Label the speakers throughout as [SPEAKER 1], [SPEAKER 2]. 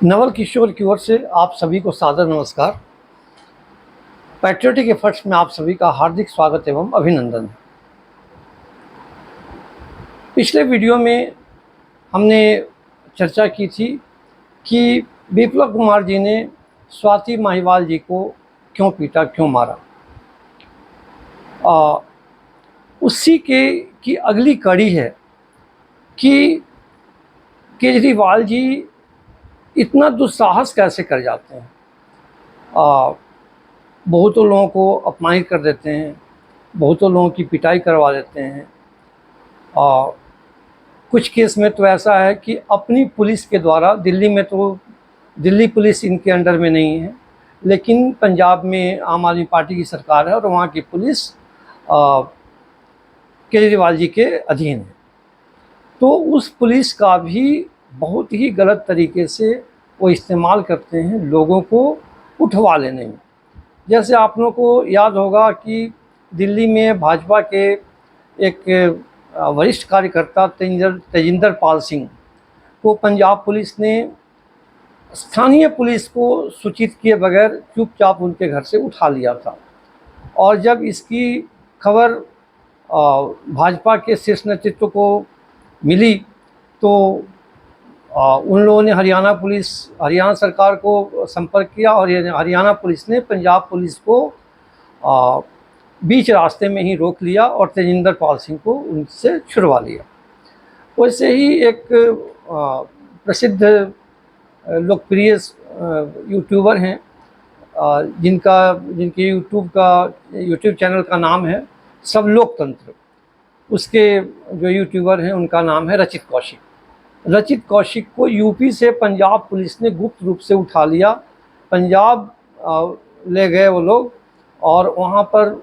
[SPEAKER 1] नवल किशोर की ओर से आप सभी को सादर नमस्कार। पैट्रियोटिक एफर्ट्स में आप सभी का हार्दिक स्वागत एवं अभिनंदन। पिछले वीडियो में हमने चर्चा की थी कि बिप्लब कुमार जी ने स्वाति माहिवाल जी को क्यों पीटा, क्यों मारा। उसी की अगली कड़ी है कि केजरीवाल जी इतना दुस्साहस कैसे कर जाते हैं। बहुतों लोगों को अपमानित कर देते हैं, बहुतों लोगों की पिटाई करवा देते हैं। और कुछ केस में तो ऐसा है कि अपनी पुलिस के द्वारा, दिल्ली में तो दिल्ली पुलिस इनके अंडर में नहीं है, लेकिन पंजाब में आम आदमी पार्टी की सरकार है और वहाँ की पुलिस केजरीवाल जी के अधीन है। तो उस पुलिस का भी बहुत ही गलत तरीके से वो इस्तेमाल करते हैं लोगों को उठवा लेने में। जैसे आप लोगों को याद होगा कि दिल्ली में भाजपा के एक वरिष्ठ कार्यकर्ता तेजिंदर पाल सिंह को पंजाब पुलिस ने स्थानीय पुलिस को सूचित किए बगैर चुपचाप उनके घर से उठा लिया था। और जब इसकी खबर भाजपा के शीर्ष नेतृत्व को मिली तो उन लोगों ने हरियाणा सरकार को संपर्क किया और हरियाणा पुलिस ने पंजाब पुलिस को बीच रास्ते में ही रोक लिया और तेजिंदर पाल सिंह को उनसे छुड़वा लिया। वैसे ही एक प्रसिद्ध लोकप्रिय यूट्यूबर हैं जिनके यूट्यूब चैनल का नाम है सब लोकतंत्र। उसके जो यूट्यूबर हैं उनका नाम है रचित कौशिक। रचित कौशिक को यूपी से पंजाब पुलिस ने गुप्त रूप से उठा लिया। पंजाब ले गए वो लोग और वहाँ पर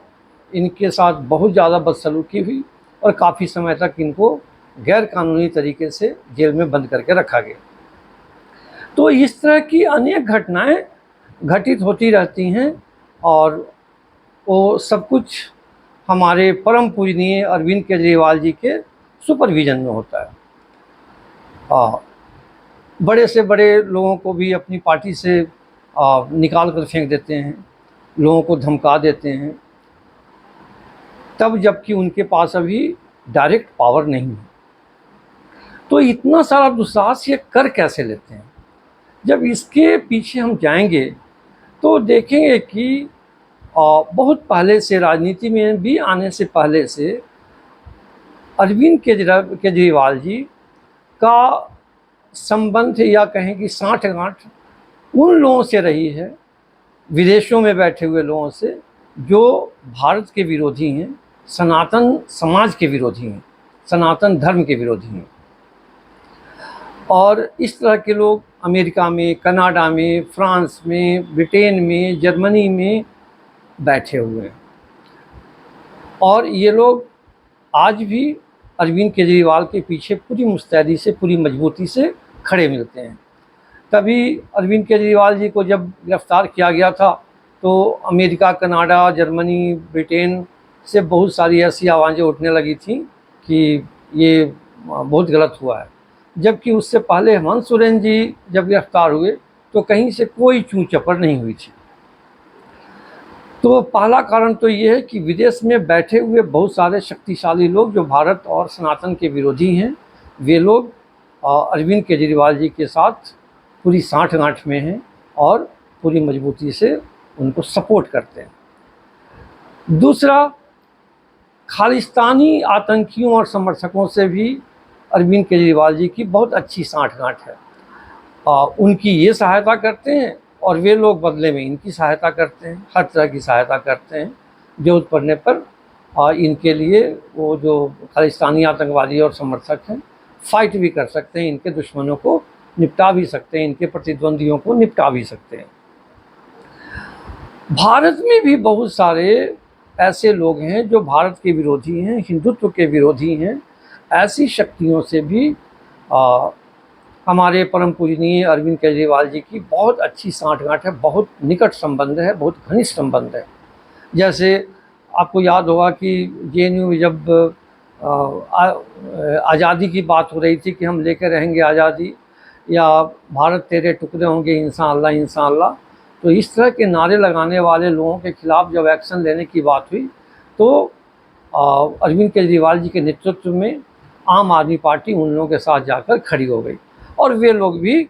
[SPEAKER 1] इनके साथ बहुत ज़्यादा बदसलूकी हुई और काफ़ी समय तक इनको गैर कानूनी तरीके से जेल में बंद करके रखा गया। तो इस तरह की अनेक घटनाएं घटित होती रहती हैं और वो सब कुछ हमारे परम पूजनीय अरविंद केजरीवाल जी के सुपरविज़न में होता है। बड़े से बड़े लोगों को भी अपनी पार्टी से निकाल कर फेंक देते हैं, लोगों को धमका देते हैं, तब जबकि उनके पास अभी डायरेक्ट पावर नहीं है। तो इतना सारा दुस्साहस ये कर कैसे लेते हैं? जब इसके पीछे हम जाएंगे तो देखेंगे कि बहुत पहले से, राजनीति में भी आने से पहले से, अरविंद केजरीवाल जी का संबंध या कहें कि साठगांठ उन लोगों से रही है, विदेशों में बैठे हुए लोगों से, जो भारत के विरोधी हैं, सनातन समाज के विरोधी हैं, सनातन धर्म के विरोधी हैं। और इस तरह के लोग अमेरिका में, कनाडा में, फ्रांस में, ब्रिटेन में, जर्मनी में बैठे हुए हैं। और ये लोग आज भी अरविंद केजरीवाल के पीछे पूरी मुस्तैदी से, पूरी मजबूती से खड़े मिलते हैं। तभी अरविंद केजरीवाल जी को जब गिरफ्तार किया गया था तो अमेरिका, कनाडा, जर्मनी, ब्रिटेन से बहुत सारी ऐसी आवाज़ें उठने लगी थी कि ये बहुत गलत हुआ है। जबकि उससे पहले हेमंत सोरेन जी जब गिरफ्तार हुए तो कहीं से कोई चूं चपर नहीं हुई थी। तो पहला कारण तो ये है कि विदेश में बैठे हुए बहुत सारे शक्तिशाली लोग जो भारत और सनातन के विरोधी हैं, वे लोग अरविंद केजरीवाल जी के साथ पूरी साठगांठ में हैं और पूरी मजबूती से उनको सपोर्ट करते हैं। दूसरा, खालिस्तानी आतंकियों और समर्थकों से भी अरविंद केजरीवाल जी की बहुत अच्छी साठगांठ है। उनकी ये सहायता करते हैं और वे लोग बदले में इनकी सहायता करते हैं, हर तरह की सहायता करते हैं। ज़रूरत पड़ने पर इनके लिए वो जो खालिस्तानी आतंकवादी और समर्थक हैं फाइट भी कर सकते हैं, इनके दुश्मनों को निपटा भी सकते हैं, इनके प्रतिद्वंदियों को निपटा भी सकते हैं। भारत में भी बहुत सारे ऐसे लोग हैं जो भारत के विरोधी हैं, हिंदुत्व के विरोधी हैं। ऐसी शक्तियों से भी हमारे परम पूजनीय अरविंद केजरीवाल जी की बहुत अच्छी साठगांठ है, बहुत निकट संबंध है, बहुत घनिष्ठ संबंध है। जैसे आपको याद होगा कि जेएनयू में जब आज़ादी की बात हो रही थी कि हम लेकर रहेंगे आज़ादी, या भारत तेरे टुकड़े होंगे इंशाअल्लाह इंशाअल्लाह। तो इस तरह के नारे लगाने वाले लोगों के खिलाफ जब एक्शन लेने की बात हुई तो अरविंद केजरीवाल जी के नेतृत्व में आम आदमी पार्टी उन लोगों के साथ जाकर खड़ी हो गई और वे लोग भी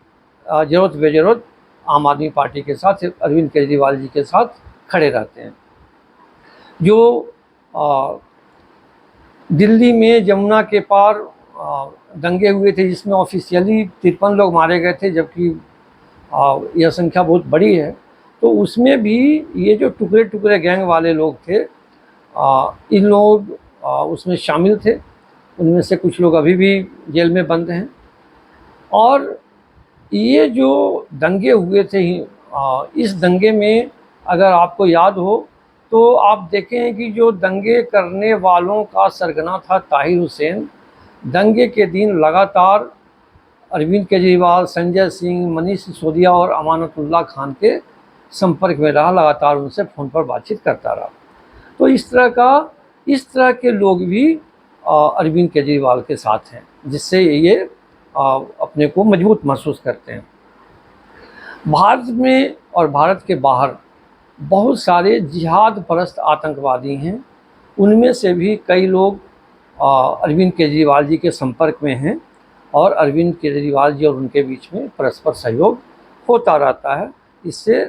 [SPEAKER 1] ज़रूरत बेज़रूरत आम आदमी पार्टी के साथ अरविंद केजरीवाल जी के साथ खड़े रहते हैं। जो दिल्ली में जमुना के पार दंगे हुए थे जिसमें ऑफिशियली 53 लोग मारे गए थे, जबकि यह संख्या बहुत बड़ी है, तो उसमें भी ये जो टुकड़े टुकड़े गैंग वाले लोग थे इन लोग उसमें शामिल थे। उनमें से कुछ लोग अभी भी जेल में बंद हैं। और ये जो दंगे हुए थे इस दंगे में अगर आपको याद हो तो आप देखें कि जो दंगे करने वालों का सरगना था ताहिर हुसैन, दंगे के दिन लगातार अरविंद केजरीवाल, संजय सिंह, मनीष सिसोदिया और अमानतुल्लाह खान के संपर्क में रहा, लगातार उनसे फ़ोन पर बातचीत करता रहा। तो इस तरह के लोग भी अरविंद केजरीवाल के साथ हैं, जिससे ये अपने को मजबूत महसूस करते हैं। भारत में और भारत के बाहर बहुत सारे जिहाद परस्त आतंकवादी हैं, उनमें से भी कई लोग अरविंद केजरीवाल जी के संपर्क में हैं और अरविंद केजरीवाल जी और उनके बीच में परस्पर सहयोग होता रहता है। इससे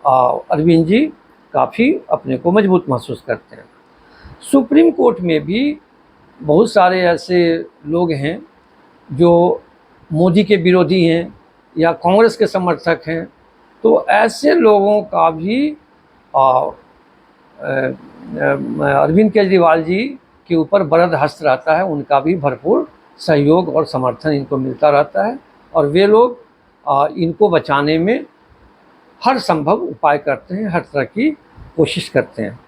[SPEAKER 1] अरविंद जी काफ़ी अपने को मजबूत महसूस करते हैं। सुप्रीम कोर्ट में भी बहुत सारे ऐसे लोग हैं जो मोदी के विरोधी हैं या कांग्रेस के समर्थक हैं, तो ऐसे लोगों का भी अरविंद केजरीवाल जी के ऊपर बरद हस्त रहता है, उनका भी भरपूर सहयोग और समर्थन इनको मिलता रहता है और वे लोग इनको बचाने में हर संभव उपाय करते हैं, हर तरह की कोशिश करते हैं।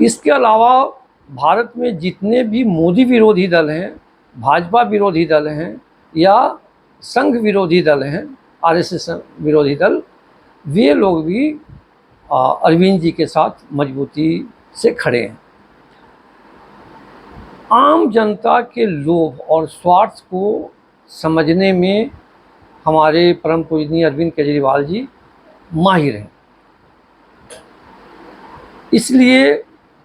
[SPEAKER 1] इसके अलावा भारत में जितने भी मोदी विरोधी दल हैं, भाजपा विरोधी दल हैं या संघ विरोधी दल हैं, आरएसएस विरोधी दल, वे लोग भी अरविंद जी के साथ मजबूती से खड़े हैं। आम जनता के लोभ और स्वार्थ को समझने में हमारे परम पूजनीय अरविंद केजरीवाल जी माहिर हैं। इसलिए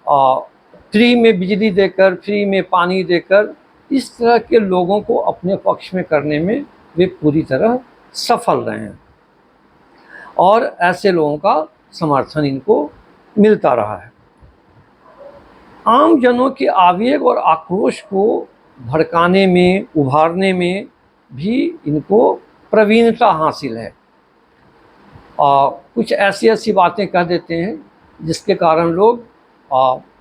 [SPEAKER 1] फ्री में बिजली देकर, फ्री में पानी देकर इस तरह के लोगों को अपने पक्ष में करने में वे पूरी तरह सफल रहे हैं और ऐसे लोगों का समर्थन इनको मिलता रहा है। आम जनों के आवेग और आक्रोश को भड़काने में, उभारने में भी इनको प्रवीणता हासिल है। कुछ ऐसी बातें कह देते हैं जिसके कारण लोग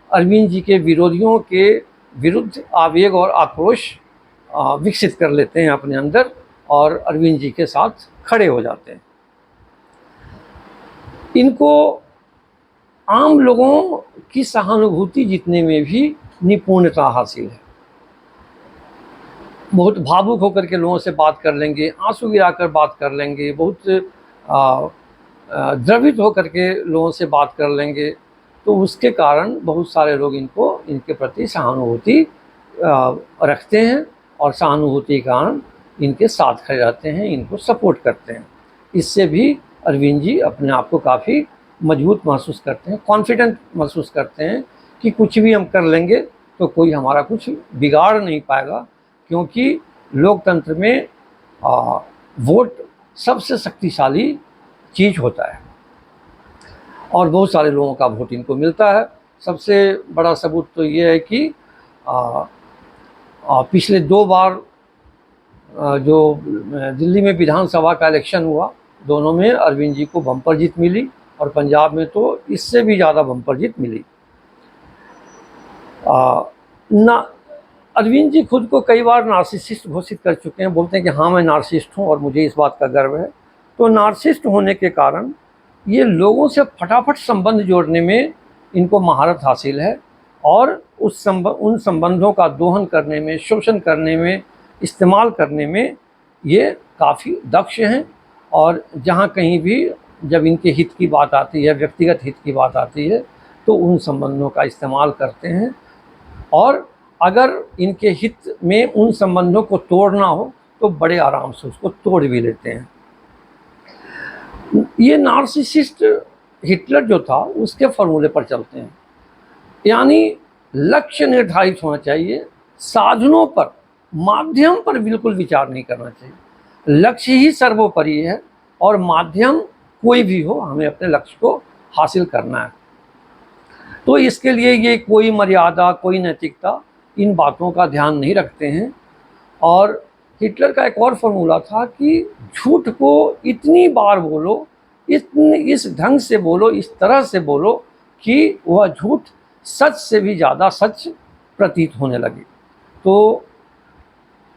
[SPEAKER 1] अरविंद जी के विरोधियों के विरुद्ध आवेग और आक्रोश विकसित कर लेते हैं अपने अंदर और अरविंद जी के साथ खड़े हो जाते हैं। इनको आम लोगों की सहानुभूति जीतने में भी निपुणता हासिल है। बहुत भावुक होकर के लोगों से बात कर लेंगे, आंसू गिराकर बात कर लेंगे, बहुत द्रवित होकर के लोगों से बात कर लेंगे, तो उसके कारण बहुत सारे लोग इनके प्रति सहानुभूति रखते हैं और सहानुभूति के कारण इनके साथ खड़े रहते हैं, इनको सपोर्ट करते हैं। इससे भी अरविंद जी अपने आप को काफ़ी मजबूत महसूस करते हैं, कॉन्फिडेंट महसूस करते हैं कि कुछ भी हम कर लेंगे तो कोई हमारा कुछ बिगाड़ नहीं पाएगा, क्योंकि लोकतंत्र में वोट सबसे शक्तिशाली चीज़ होता है और बहुत सारे लोगों का वोट इनको मिलता है। सबसे बड़ा सबूत तो ये है कि पिछले 2 बार जो दिल्ली में विधानसभा का इलेक्शन हुआ, दोनों में अरविंद जी को बम्पर जीत मिली और पंजाब में तो इससे भी ज़्यादा बम्पर जीत मिली। अरविंद जी खुद को कई बार नार्सिसिस्ट घोषित कर चुके हैं, बोलते हैं कि हाँ मैं नार्सिसिस्ट हूँ और मुझे इस बात का गर्व है। तो नार्सिसिस्ट होने के कारण ये लोगों से फटाफट संबंध जोड़ने में इनको महारत हासिल है और उन संबंधों का दोहन करने में, शोषण करने में, इस्तेमाल करने में ये काफ़ी दक्ष हैं। और जहाँ कहीं भी जब इनके हित की बात आती है, व्यक्तिगत हित की बात आती है, तो उन संबंधों का इस्तेमाल करते हैं और अगर इनके हित में उन संबंधों को तोड़ना हो तो बड़े आराम से उसको तोड़ भी लेते हैं। ये नार्सिसिस्ट हिटलर जो था उसके फॉर्मूले पर चलते हैं, यानी लक्ष्य निर्धारित होना चाहिए, साधनों पर, माध्यम पर बिल्कुल विचार नहीं करना चाहिए। लक्ष्य ही सर्वोपरि है और माध्यम कोई भी हो, हमें अपने लक्ष्य को हासिल करना है। तो इसके लिए ये कोई मर्यादा, कोई नैतिकता, इन बातों का ध्यान नहीं रखते हैं। और हिटलर का एक और फॉर्मूला था कि झूठ को इतनी बार बोलो, इस ढंग से बोलो, इस तरह से बोलो कि वह झूठ सच से भी ज़्यादा सच प्रतीत होने लगे। तो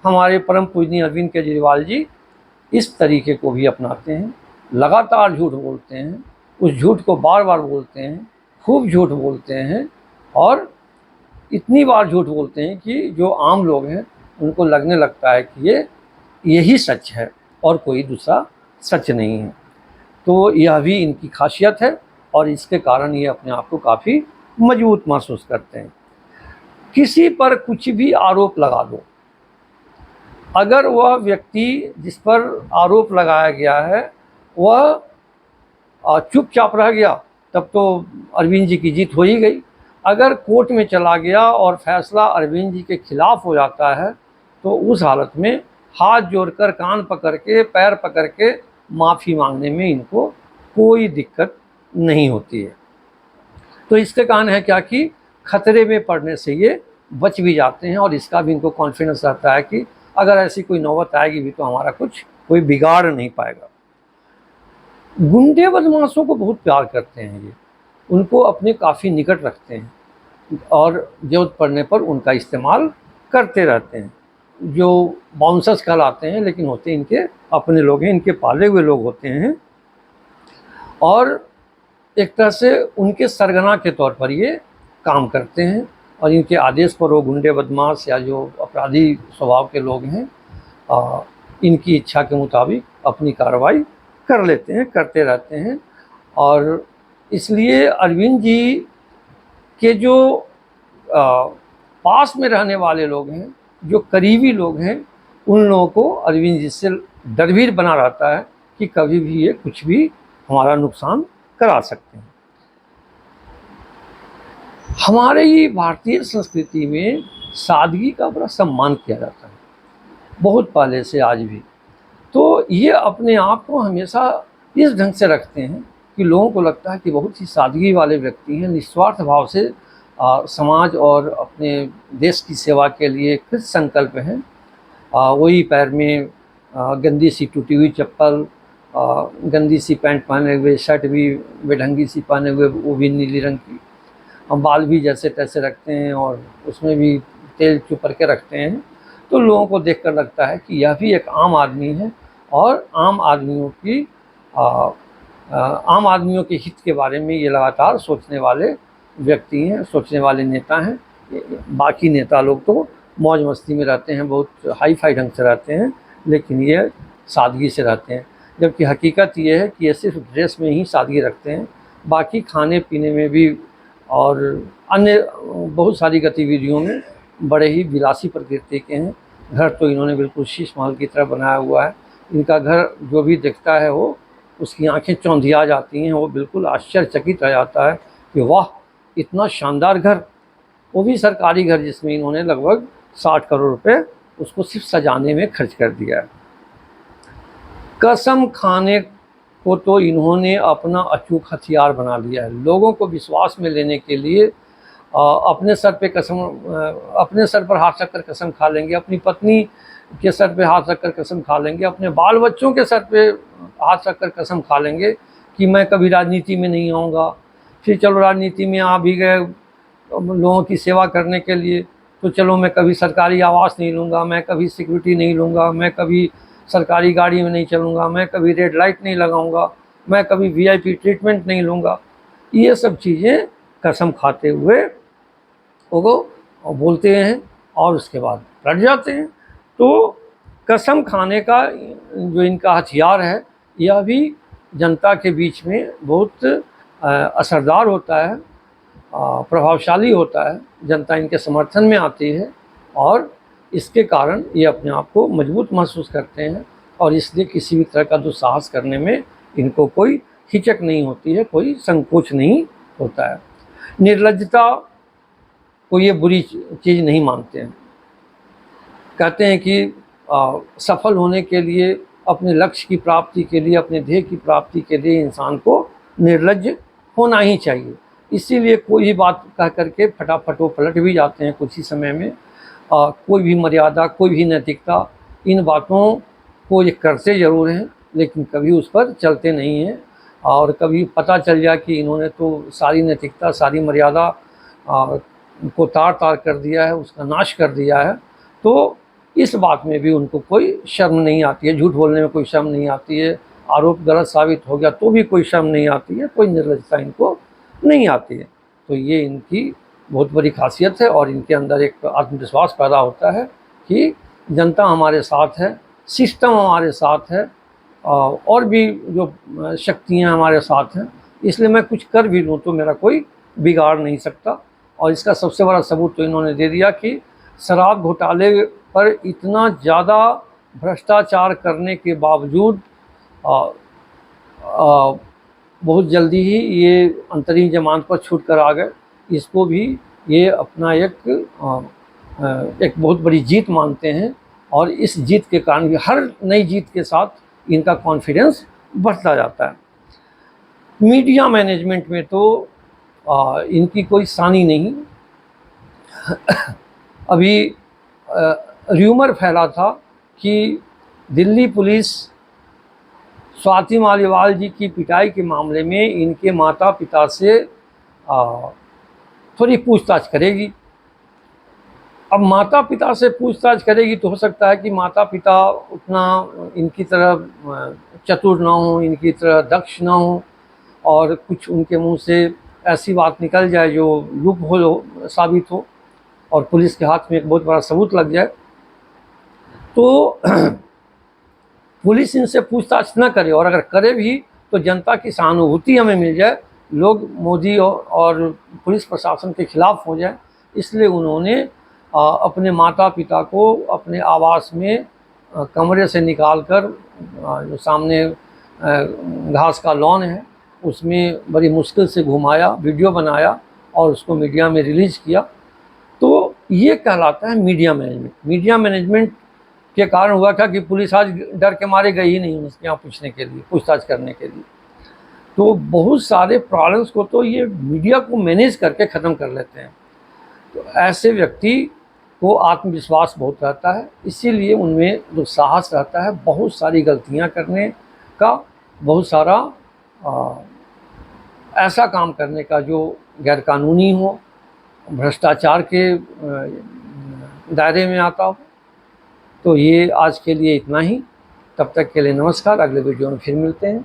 [SPEAKER 1] हमारे परम पूजनीय अरविंद केजरीवाल जी इस तरीके को भी अपनाते हैं, लगातार झूठ बोलते हैं, उस झूठ को बार बार बोलते हैं, खूब झूठ बोलते हैं, और इतनी बार झूठ बोलते हैं कि जो आम लोग हैं उनको लगने लगता है कि यही सच है और कोई दूसरा सच नहीं है। तो यह भी इनकी खासियत है और इसके कारण ये अपने आप को काफ़ी मजबूत महसूस करते हैं। किसी पर कुछ भी आरोप लगा दो, अगर वह व्यक्ति जिस पर आरोप लगाया गया है वह चुपचाप रह गया, तब तो अरविंद जी की जीत हो ही गई। अगर कोर्ट में चला गया और फैसला अरविंद जी के खिलाफ हो जाता है तो उस हालत में हाथ जोड़कर, कान पकड़ के, पैर पकड़ के माफ़ी मांगने में इनको कोई दिक्कत नहीं होती है। तो इसके कारण है क्या कि खतरे में पड़ने से ये बच भी जाते हैं और इसका भी इनको कॉन्फिडेंस रहता है कि अगर ऐसी कोई नौबत आएगी भी तो हमारा कोई बिगाड़ नहीं पाएगा। गुंडे बदमाशों को बहुत प्यार करते हैं ये, उनको अपने काफ़ी निकट रखते हैं और ज़रूरत पड़ने पर उनका इस्तेमाल करते रहते हैं। जो बाउंसर्स कहलाते हैं लेकिन होते इनके अपने लोग हैं, इनके पाले हुए लोग होते हैं, और एक तरह से उनके सरगना के तौर पर ये काम करते हैं और इनके आदेश पर वो गुंडे बदमाश या जो अपराधी स्वभाव के लोग हैं इनकी इच्छा के मुताबिक अपनी कार्रवाई कर लेते हैं, करते रहते हैं। और इसलिए अरविंद जी के जो पास में रहने वाले लोग हैं, जो करीबी लोग हैं, उन लोगों को अरविंद जी से डरवीर बना रहता है कि कभी भी ये कुछ भी हमारा नुकसान करा सकते हैं। हमारे ही भारतीय संस्कृति में सादगी का बड़ा सम्मान किया जाता है, बहुत पहले से आज भी। तो ये अपने आप को हमेशा इस ढंग से रखते हैं कि लोगों को लगता है कि बहुत ही सादगी वाले व्यक्ति हैं, निस्वार्थ भाव से समाज और अपने देश की सेवा के लिए कृत संकल्प हैं। वही पैर में गंदी सी टूटी हुई चप्पल, गंदी सी पैंट पहने हुए, शर्ट भी बेढंगी सी पहने हुए, वो भी नीली रंग की, बाल भी जैसे तैसे रखते हैं और उसमें भी तेल चुपर के रखते हैं। तो लोगों को देखकर लगता है कि यह भी एक आम आदमी है और आम आम आदमियों के हित के बारे में ये लगातार सोचने वाले व्यक्ति हैं, सोचने वाले नेता हैं। बाकी नेता लोग तो मौज मस्ती में रहते हैं, बहुत हाई फाई ढंग से रहते हैं, लेकिन ये सादगी से रहते हैं। जबकि हकीकत ये है कि ये सिर्फ ड्रेस में ही सादगी रखते हैं, बाकी खाने पीने में भी और अन्य बहुत सारी गतिविधियों में बड़े ही विलासी प्रकृति के हैं। घर तो इन्होंने बिल्कुल शीश महल की तरह बनाया हुआ है। इनका घर जो भी देखता है वो उसकी आंखें चौंधिया जाती हैं, वो बिल्कुल आश्चर्यचकित रह जाता है कि वाह, इतना शानदार घर, वो भी सरकारी घर जिसमें इन्होंने लगभग 60 करोड़ रुपए उसको सिर्फ सजाने में खर्च कर दिया है। कसम खाने को तो इन्होंने अपना अचूक हथियार बना लिया है। लोगों को विश्वास में लेने के लिए अपने सर पर हाथ रखकर कसम खा लेंगे, अपनी पत्नी के सर पे हाथ रखकर कसम खा लेंगे, अपने बाल बच्चों के सर पे हाथ रखकर कसम खा लेंगे कि मैं कभी राजनीति में नहीं आऊँगा। फिर चलो राजनीति में आ भी गए लोगों की सेवा करने के लिए, तो चलो मैं कभी सरकारी आवास नहीं लूँगा, मैं कभी सिक्योरिटी नहीं लूँगा, मैं कभी सरकारी गाड़ी में नहीं चलूँगा, मैं कभी रेड लाइट नहीं लगाऊँगा, मैं कभी वीआईपी ट्रीटमेंट नहीं लूँगा। ये सब चीज़ें कसम खाते हुए वो बोलते हैं और उसके बाद डट जाते हैं। तो कसम खाने का जो इनका हथियार है यह भी जनता के बीच में बहुत असरदार होता है, प्रभावशाली होता है। जनता इनके समर्थन में आती है और इसके कारण ये अपने आप को मजबूत महसूस करते हैं और इसलिए किसी भी तरह का दुस्साहस करने में इनको कोई हिचक नहीं होती है, कोई संकोच नहीं होता है। निर्लज्जता को ये बुरी चीज़ नहीं मानते हैं। कहते हैं कि सफल होने के लिए, अपने लक्ष्य की प्राप्ति के लिए, अपने ध्येय की प्राप्ति के लिए इंसान को निर्लज्ज होना ही चाहिए। इसीलिए कोई भी बात कह करके फटाफट वो पलट भी जाते हैं कुछ ही समय में। कोई भी मर्यादा, कोई भी नैतिकता, इन बातों को ये करते ज़रूर हैं लेकिन कभी उस पर चलते नहीं हैं। और कभी पता चल जाए कि इन्होंने तो सारी नैतिकता, सारी मर्यादा को तार तार कर दिया है, उसका नाश कर दिया है, तो इस बात में भी उनको कोई शर्म नहीं आती है। झूठ बोलने में कोई शर्म नहीं आती है, आरोप गलत साबित हो गया तो भी कोई शर्म नहीं आती है, कोई निर्लज्जता इनको नहीं आती है। तो ये इनकी बहुत बड़ी खासियत है और इनके अंदर एक आत्मविश्वास पैदा होता है कि जनता हमारे साथ है, सिस्टम हमारे साथ है और भी जो शक्तियाँ हमारे साथ हैं, इसलिए मैं कुछ कर भी लूँ तो मेरा कोई बिगाड़ नहीं सकता। और इसका सबसे बड़ा सबूत तो इन्होंने दे दिया कि शराब घोटाले पर इतना ज़्यादा भ्रष्टाचार करने के बावजूद बहुत जल्दी ही ये अंतरिम जमानत पर छूट कर आ गए। इसको भी ये अपना एक बहुत बड़ी जीत मानते हैं और इस जीत के कारण भी हर नई जीत के साथ इनका कॉन्फिडेंस बढ़ता जाता है। मीडिया मैनेजमेंट में तो इनकी कोई सानी नहीं। अभी र्यूमर फैला था कि दिल्ली पुलिस स्वाति मालीवाल जी की पिटाई के मामले में इनके माता पिता से थोड़ी पूछताछ करेगी। अब माता पिता से पूछताछ करेगी तो हो सकता है कि माता पिता उतना इनकी तरह चतुर ना हो, इनकी तरह दक्ष ना हो और कुछ उनके मुंह से ऐसी बात निकल जाए जो लूप होल साबित हो और पुलिस के हाथ में एक बहुत बड़ा सबूत लग जाए। तो पुलिस इनसे पूछताछ न करे और अगर करे भी तो जनता की सहानुभूति हमें मिल जाए, लोग मोदी और पुलिस प्रशासन के खिलाफ हो जाए। इसलिए उन्होंने अपने माता पिता को अपने आवास में कमरे से निकालकर जो सामने घास का लॉन है उसमें बड़ी मुश्किल से घुमाया, वीडियो बनाया और उसको मीडिया में रिलीज़ किया। तो ये कहलाता है मीडिया मैनेजमेंट। मीडिया मैनेजमेंट के कारण हुआ था कि पुलिस आज डर के मारे गई ही नहीं उसके यहाँ पूछने के लिए, पूछताछ करने के लिए। तो बहुत सारे प्रॉब्लम्स को तो ये मीडिया को मैनेज करके ख़त्म कर लेते हैं। तो ऐसे व्यक्ति को आत्मविश्वास बहुत रहता है, इसीलिए उनमें जो साहस रहता है बहुत सारी गलतियां करने का, बहुत सारा ऐसा काम करने का जो गैरकानूनी हो, भ्रष्टाचार के दायरे में आता हो। तो ये आज के लिए इतना ही। तब तक के लिए नमस्कार। अगले वीडियो में फिर मिलते हैं।